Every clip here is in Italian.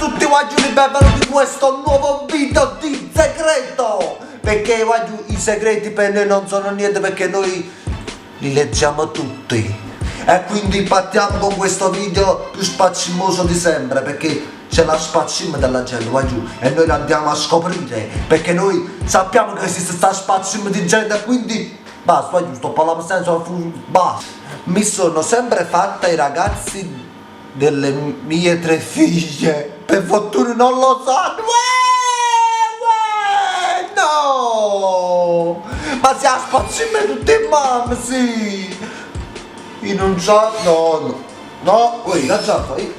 tutti guaglioni, benvenuti in questo nuovo video di segreto. Perché i segreti per noi non sono niente, perché noi li leggiamo tutti. E quindi partiamo con questo video più spaccimoso di sempre, perché c'è la spaccima della gente qua giù e noi la andiamo a scoprire, perché noi sappiamo che esiste sta spaccima di gente. Quindi basta, sto parlando senza basta. Mi sono sempre fatta i ragazzi delle mie 3 figlie, per fortuna non lo sanno. No, ma si spaccima tutte in mamma, sì. Io non so, no, la già fai.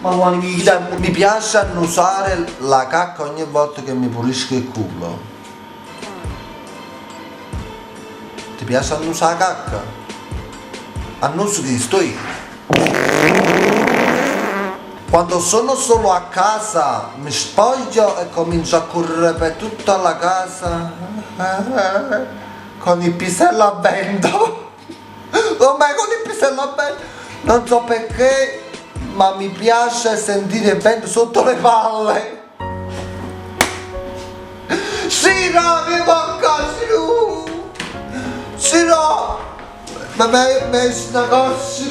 Ma mi piace annusare la cacca ogni volta che mi pulisco il culo. Ti piace annusare la cacca? Annuso che sto io. Quando sono solo a casa mi spoglio e comincio a correre per tutta la casa con il pisello a vento. Oh, ma con il pisello a vento, non so perché, ma mi piace sentire il vento sotto le palle. Sì, no, mi manca, sì, no, ma mi è una cosa,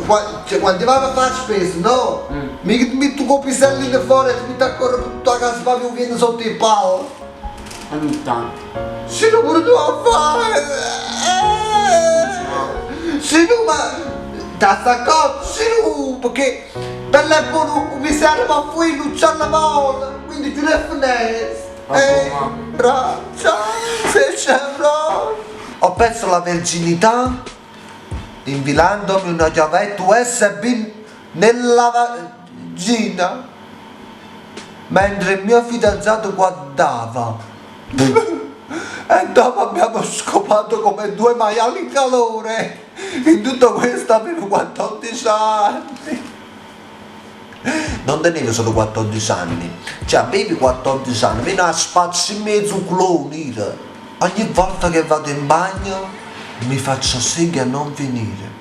ma quando vai a fare spesa, no? Mi metto con il pisellino fuori e mi metto a correre tutta la casa, ma mi viene sotto il palo. Ogni tanto. Se non pure tu a fare! Se no, ma da sta cosa, se no, perché per le buone mi serve a fuori, non c'è la moda, quindi tu le finestre. Braccia, se c'è ho perso la verginità infilandomi una chiavetta USB nella vagina mentre il mio fidanzato guardava. E dopo abbiamo scopato come 2 maiali in calore. In tutto questo avevo 14 anni. Non tenevo solo 14 anni, cioè avevi 14 anni, avevi una spazio in mezzo clonita. Ogni volta che vado in bagno mi faccio segno a non finire.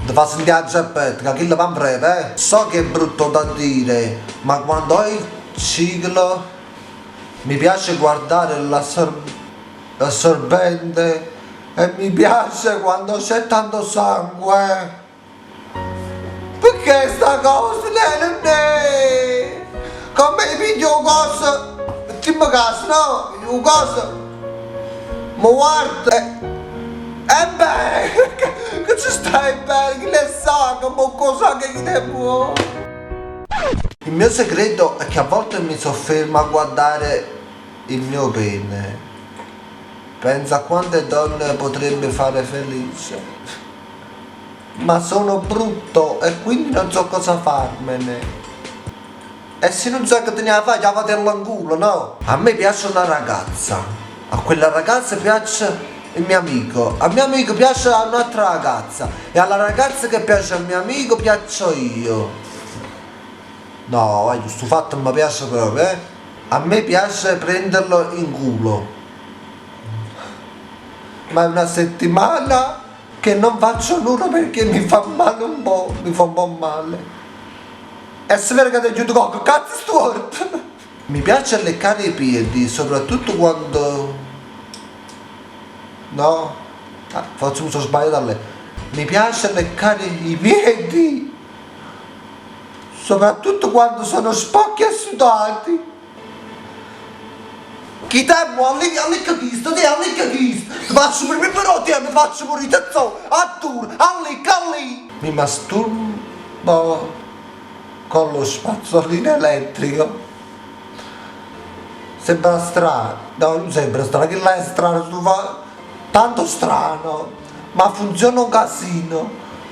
Ti fa sentire la geppetta, che va in breve, So che è brutto da dire, ma quando ho il ciclo mi piace guardare l'assorbente e mi piace quando c'è tanto sangue. Perché sta cosa non è come i video cosa tipo caso, no? Un cosa ma guarda e beh che ci stai bene, che ne sa che mo cosa che ne può. Il mio segreto è che a volte mi soffermo a guardare il mio pene. Pensa a quante donne potrebbe fare felice. Ma sono brutto e quindi non so cosa farmene. E se non so che te ne fai, già fatela in culo, no? A me piace una ragazza. A quella ragazza piace il mio amico. Al mio amico piace un'altra ragazza. E alla ragazza che piace al mio amico piaccio io. No, vai, questo fatto mi piace proprio, eh? A me piace prenderlo in culo. Ma è una settimana che non faccio nulla perché mi fa male un po', mi fa un po' male. E se vero che ti aiuto con cazzo storto. Mi piace leccare i piedi, soprattutto quando... No? Forse mi sono sbagliato a lei. Mi piace leccare i piedi, soprattutto quando sono sporchi e sudati. Chi tempo allicca chista, ti allicca chista. Ti faccio per me però ti faccio morire zo, a tu, allicca lì. Mi masturbo con lo spazzolino elettrico. Sembra strano, no, non sembra strano, che là è strano, tanto strano, ma funziona un casino.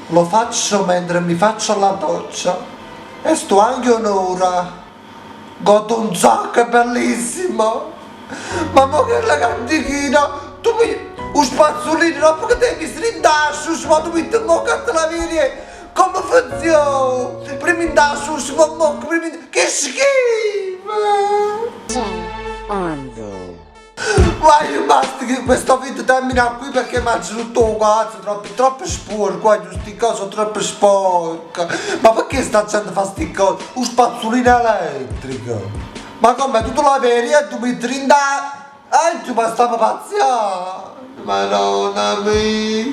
Lo faccio mentre mi faccio la doccia e sto anche un'ora. Godo un sacco, è bellissimo. Mamma che la cantichina, tu mi... Un spazzolino, dopo che devi strindarsi, ma tu mi ti moccate la via. Come funziona? Prima in dascio, prima in... Che schifo! Guarda, basta che questo video termina qui perché mangio tutto un cazzo, troppo sporco, guarda, sti cose sono troppo sporche. Ma perché sta facendo fare sti cose? Un spazzolino elettrico. Ma come, tu la vedi e tu mi trinda... tu ma stiamo pazziando. Madonna mia.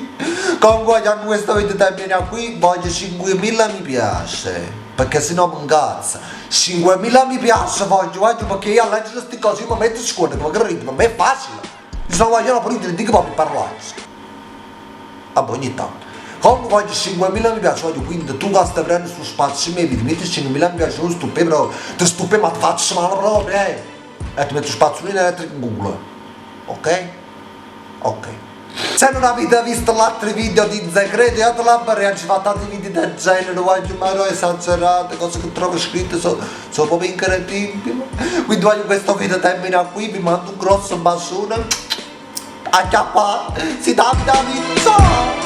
Comunque, quando questo video termina qui, voglio 5.000 mi piace. Perché sennò mi incazza. 5.000 mi piace voglio perché io a leggere queste cose io mi metto in scuola, come capite, per me è facile. Se non voglio la politica, dico proprio parlare. Vabbè, ogni tanto. Comunque voglio 5.000 mi piace, voglio quindi tu che stai prendendo su spazio i miei video, metti 5.000 mi piace, non stupi però, ti stupi ma ti faccio male proprio, E ti metto spazio elettrico in Google, ok? Ok. Se non avete visto l'altro video di Zegredo, io te la barriera, ci fate altri video del genere, voglio ma esagerate, cose che trovo scritte sono proprio incredibili. Quindi voglio questo video termina qui, vi mando un grosso bacione. A chiappa, si Davide, ciao!